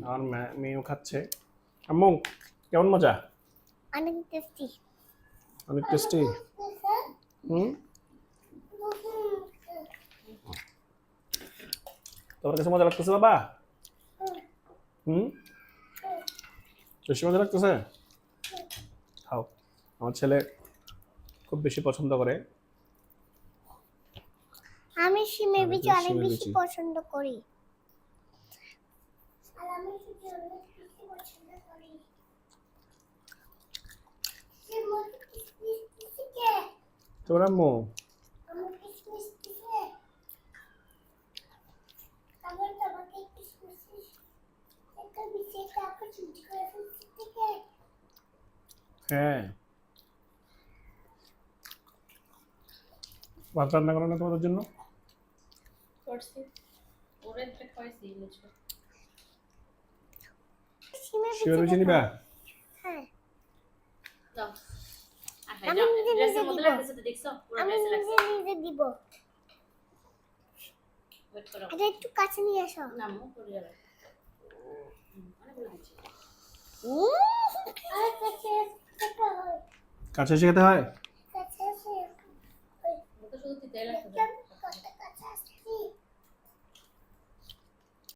আর মেয়েও খাচ্ছে। আম্মু কেমন মজা? অনেক টেস্টি। অনেক টেস্টি। হুম, তোমার কাছে মজা লাগতেছে বাবা? হুম, বেশি মজা লাগতেছে? খাও। আমার ছেলে খুব বেশি পছন্দ করে। আমি শিমের বিচি অনেক শিমের বেশি বিচি। পছন্দ করি। আর আমি শুধু অনেক বেশি পছন্দ করি। শিমের কিসমিস দিছে। তোমার আম্মু আমার কিসমিস দিছে। আবার তোমাকে কিসমিস একটা বিচি টাকা চুরি করে ফেলছে থেকে। হ্যাঁ, ভাত রান্না করো না তোমাদের জন্য? করছি ওরে একটা খাইছি বুঝছো শিমের শিমের বিচি বিচি নিবা? হ্যাঁ দাও আচ্ছা আমি এটা নিজে ড্রেসের নিজে মধ্যে দিব। রাখতেছে তো দেখছো পুরো আমি ড্রেসে রাখছে নিজে নিজে দিব। ওয়েট করো এটা একটু কাছে নিয়ে আসো। নামো পড়ে যাবে অনেক বলে দিচ্ছি আর কাছে টাকা হয়। কাছে এসে খেতে হয়? কাছে আছে। তো শুধু তেল লাগতে